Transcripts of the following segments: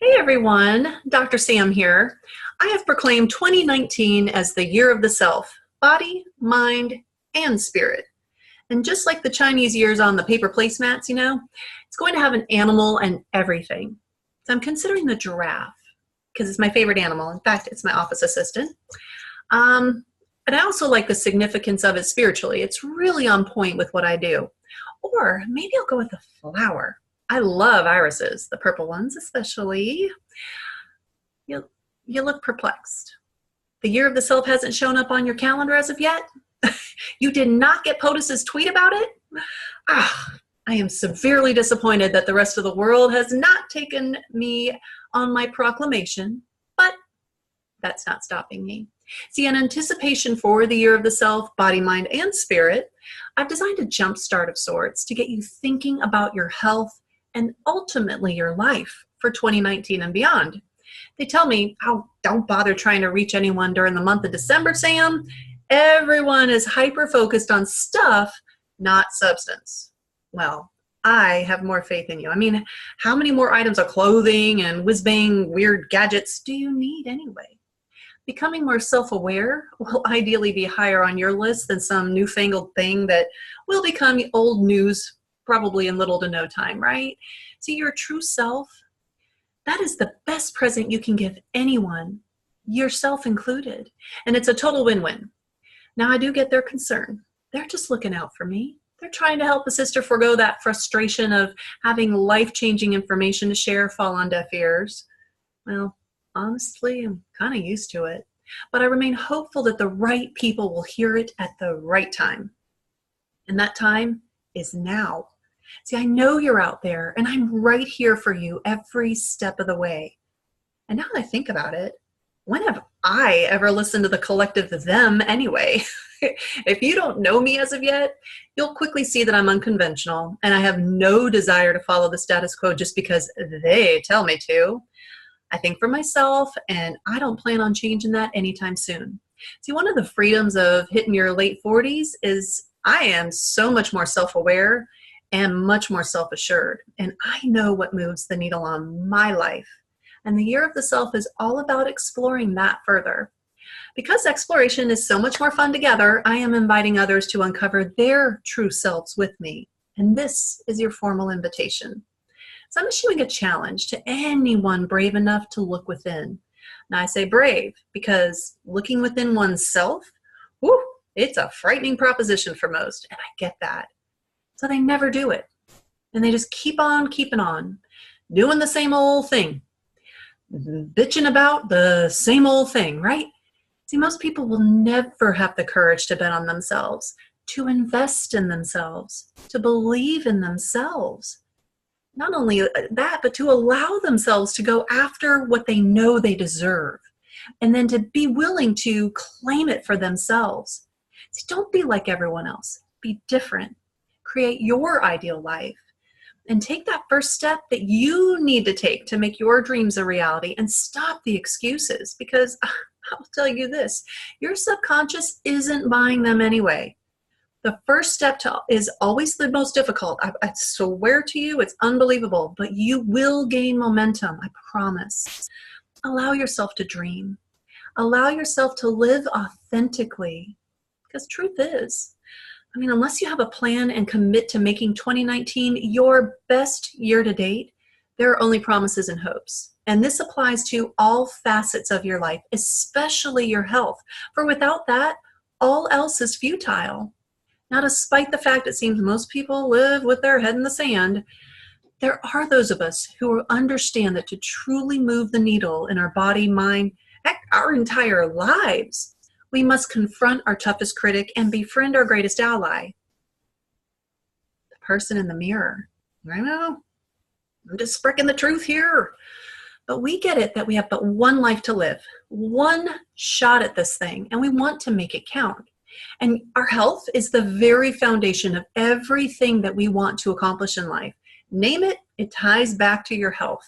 Hey everyone, Dr. Sam here. I have proclaimed 2019 as the year of the self, body, mind, and spirit. And just like the Chinese years on the paper placemats, it's going to have an animal and everything. So I'm considering the giraffe because it's my favorite animal. In fact, it's my office assistant. And I also like the significance of it spiritually. It's really on point with what I do. Or maybe I'll go with a flower. I love irises, the purple ones especially. You look perplexed. The year of the self hasn't shown up on your calendar as of yet? You did not get POTUS's tweet about it? I am severely disappointed that the rest of the world has not taken me on my proclamation, but that's not stopping me. See, in anticipation for the year of the self, body, mind, and spirit, I've designed a jump start of sorts to get you thinking about your health and ultimately your life for 2019 and beyond. They tell me, oh, don't bother trying to reach anyone during the month of December, Sam. Everyone is hyper-focused on stuff, not substance. Well, I have more faith in you. I mean, how many more items of clothing and whiz-bang weird gadgets do you need anyway? Becoming more self-aware will ideally be higher on your list than some newfangled thing that will become old news probably in little to no time, right? See, your true self, that is the best present you can give anyone, yourself included. And it's a total win-win. Now, I do get their concern. They're just looking out for me. They're trying to help a sister forgo that frustration of having life-changing information to share fall on deaf ears. Well, honestly, I'm kind of used to it. But I remain hopeful that the right people will hear it at the right time. And that time is now. See, I know you're out there, and I'm right here for you every step of the way. And now that I think about it, when have I ever listened to the collective them anyway? If you don't know me as of yet, you'll quickly see that I'm unconventional, and I have no desire to follow the status quo just because they tell me to. I think for myself, and I don't plan on changing that anytime soon. See, one of the freedoms of hitting your late 40s is I am so much more self-aware and much more self-assured, and I know what moves the needle on my life. And the year of the self is all about exploring that further. Because exploration is so much more fun together, I am inviting others to uncover their true selves with me, and this is your formal invitation. So I'm issuing a challenge to anyone brave enough to look within. Now I say brave because looking within oneself, it's a frightening proposition for most, and I get that. So they never do it. And they just keep on keeping on, doing the same old thing, bitching about the same old thing, right? See, most people will never have the courage to bet on themselves, to invest in themselves, to believe in themselves. Not only that, but to allow themselves to go after what they know they deserve, and then to be willing to claim it for themselves. See, don't be like everyone else. Be different. Create your ideal life. And take that first step that you need to take to make your dreams a reality, and stop the excuses, because I'll tell you this, your subconscious isn't buying them anyway. The first step is always the most difficult. I swear to you, it's unbelievable, but you will gain momentum, I promise. Allow yourself to dream. Allow yourself to live authentically, because truth is, unless you have a plan and commit to making 2019 your best year to date, there are only promises and hopes. And this applies to all facets of your life, especially your health. For without that, all else is futile. Now, despite the fact it seems most people live with their head in the sand, there are those of us who understand that to truly move the needle in our body, mind, heck, our entire lives, we must confront our toughest critic and befriend our greatest ally, the person in the mirror. I know, I'm just spricking the truth here. But we get it that we have but one life to live, one shot at this thing, and we want to make it count. And our health is the very foundation of everything that we want to accomplish in life. Name it, it ties back to your health.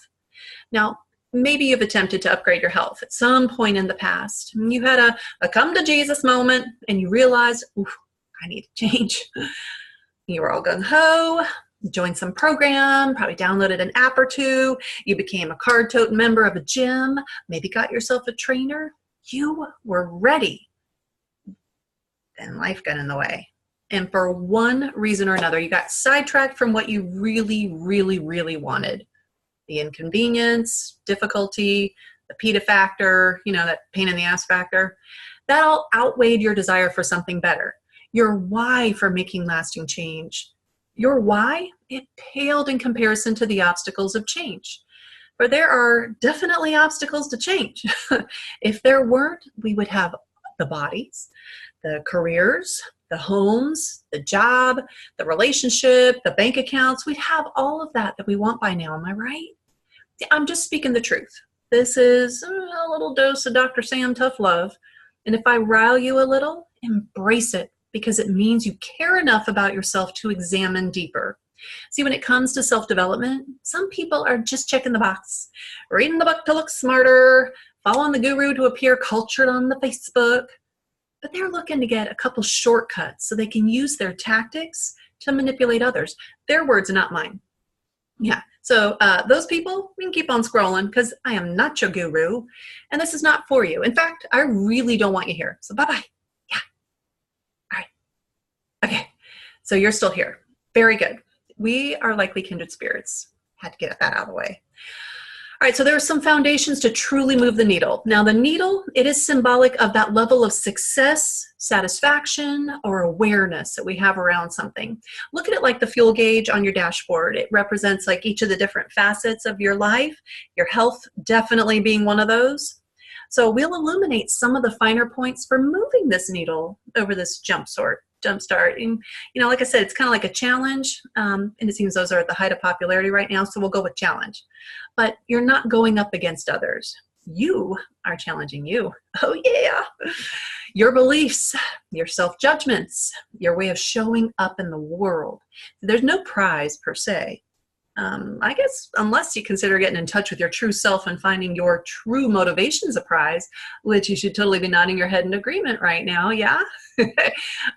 Now, maybe you've attempted to upgrade your health at some point in the past. You had a come to Jesus moment and you realized, I need to change. You were all gung-ho, joined some program, probably downloaded an app or two. You became a card-toting member of a gym, maybe got yourself a trainer. You were ready. Then life got in the way. And for one reason or another, you got sidetracked from what you really, really, really wanted. The inconvenience, difficulty, the PETA factor, that pain in the ass factor. That all outweighed your desire for something better. Your why for making lasting change. Your why, it paled in comparison to the obstacles of change. For there are definitely obstacles to change. If there weren't, we would have the bodies, the careers, the homes, the job, the relationship, the bank accounts. We'd have all of that we want by now. Am I right? I'm just speaking the truth. This is a little dose of Dr. Sam Tough Love. And if I rile you a little, embrace it, because it means you care enough about yourself to examine deeper. See, when it comes to self-development, some people are just checking the box, reading the book to look smarter, following the guru to appear cultured on the Facebook, but they're looking to get a couple shortcuts so they can use their tactics to manipulate others. Their words, not mine. Yeah, so those people, we can keep on scrolling because I am not your guru, and this is not for you. In fact, I really don't want you here, so bye-bye. Yeah, all right. Okay, so you're still here. Very good. We are likely kindred spirits. Had to get that out of the way. All right, so there are some foundations to truly move the needle. Now, the needle, it is symbolic of that level of success, satisfaction, or awareness that we have around something. Look at it like the fuel gauge on your dashboard. It represents like each of the different facets of your life, your health definitely being one of those. So we'll illuminate some of the finer points for moving this needle over this jumpstart. And, like I said, it's kind of like a challenge, and it seems those are at the height of popularity right now, so we'll go with challenge. But you're not going up against others. You are challenging you. Oh, yeah. Your beliefs, your self-judgments, your way of showing up in the world. There's no prize per se. I guess unless you consider getting in touch with your true self and finding your true motivations a prize, which you should totally be nodding your head in agreement right now, yeah?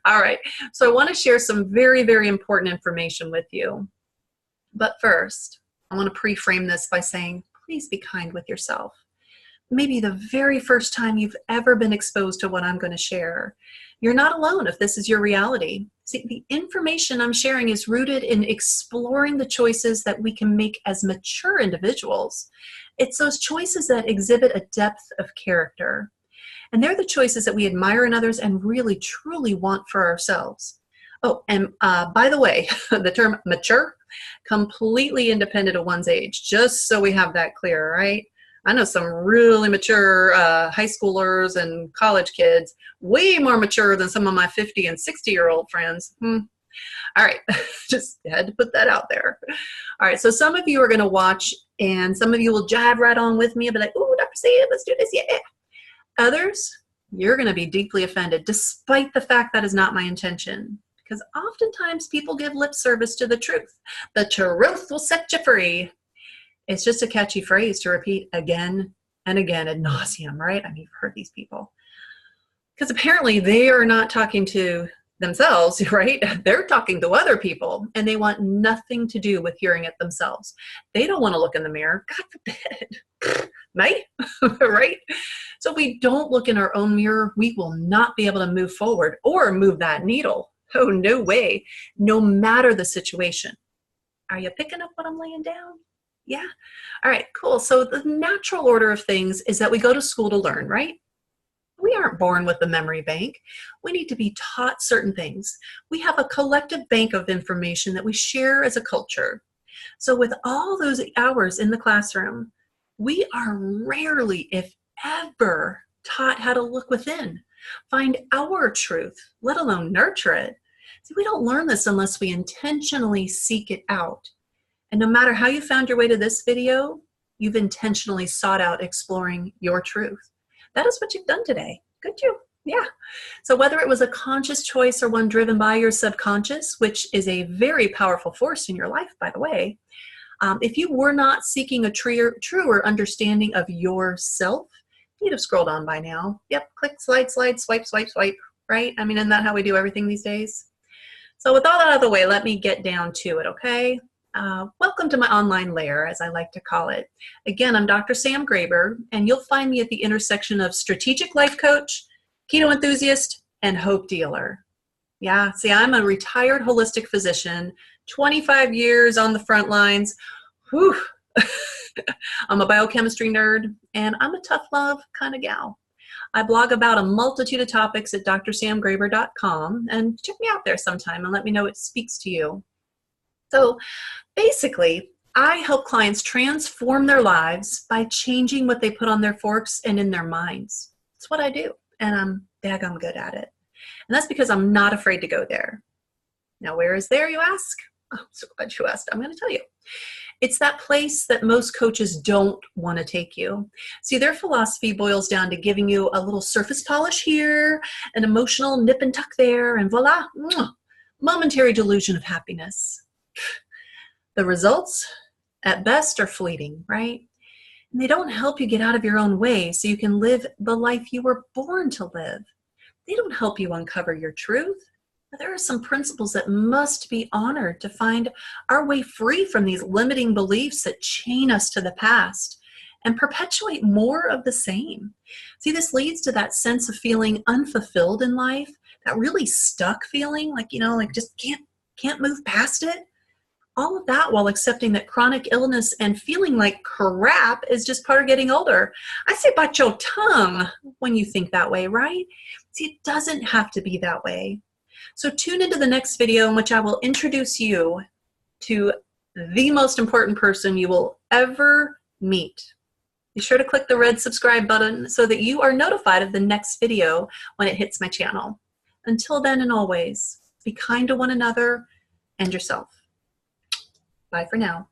All right, so I want to share some very, very important information with you. But first, I want to pre-frame this by saying, please be kind with yourself. Maybe the very first time you've ever been exposed to what I'm going to share. You're not alone if this is your reality. See, the information I'm sharing is rooted in exploring the choices that we can make as mature individuals. It's those choices that exhibit a depth of character. And they're the choices that we admire in others and really, truly want for ourselves. Oh, and by the way, the term mature, completely independent of one's age, just so we have that clear, right? I know some really mature high schoolers and college kids, way more mature than some of my 50 and 60-year-old friends. All right, just had to put that out there. All right, so some of you are going to watch, and some of you will jive right on with me and be like, "Ooh, Dr. Sam, let's do this, yeah." Others, you're going to be deeply offended, despite the fact that is not my intention. Because oftentimes people give lip service to the truth. The truth will set you free. It's just a catchy phrase to repeat again and again ad nauseum, right? I mean, you've heard these people. Because apparently they are not talking to themselves, right? They're talking to other people, and they want nothing to do with hearing it themselves. They don't want to look in the mirror. God forbid. Right? Right? So if we don't look in our own mirror, we will not be able to move forward or move that needle. Oh, no way. No matter the situation. Are you picking up what I'm laying down? Yeah. All right, cool. So the natural order of things is that we go to school to learn, right? We aren't born with a memory bank. We need to be taught certain things. We have a collective bank of information that we share as a culture. So with all those hours in the classroom, we are rarely, if ever, taught how to look within, find our truth, let alone nurture it. See, we don't learn this unless we intentionally seek it out. And no matter how you found your way to this video, you've intentionally sought out exploring your truth. That is what you've done today. Good you. Yeah. So whether it was a conscious choice or one driven by your subconscious, which is a very powerful force in your life, by the way, if you were not seeking a truer understanding of yourself, you'd have scrolled on by now. Yep. Click, slide, slide, swipe, swipe, swipe. Right? I mean, isn't that how we do everything these days? So with all that out of the way, let me get down to it, okay? Welcome to my online lair, as I like to call it. Again, I'm Dr. Sam Graber, and you'll find me at the intersection of strategic life coach, keto enthusiast, and hope dealer. Yeah, see, I'm a retired holistic physician, 25 years on the front lines. Whew. I'm a biochemistry nerd, and I'm a tough love kind of gal. I blog about a multitude of topics at drsamgraber.com, and check me out there sometime and let me know what speaks to you. So basically, I help clients transform their lives by changing what they put on their forks and in their minds. That's what I do, and I'm daggum good at it. And that's because I'm not afraid to go there. Now, where is there, you ask? Oh, I'm so glad you asked. I'm going to tell you. It's that place that most coaches don't want to take you. See, their philosophy boils down to giving you a little surface polish here, an emotional nip and tuck there, and voila, momentary delusion of happiness. The results, at best, are fleeting, right? And they don't help you get out of your own way so you can live the life you were born to live. They don't help you uncover your truth. There are some principles that must be honored to find our way free from these limiting beliefs that chain us to the past and perpetuate more of the same. See, this leads to that sense of feeling unfulfilled in life, that really stuck feeling, like just can't move past it. All of that while accepting that chronic illness and feeling like crap is just part of getting older. I say bite your tongue when you think that way, right? See, it doesn't have to be that way. So tune into the next video in which I will introduce you to the most important person you will ever meet. Be sure to click the red subscribe button so that you are notified of the next video when it hits my channel. Until then and always, be kind to one another and yourself. Bye for now.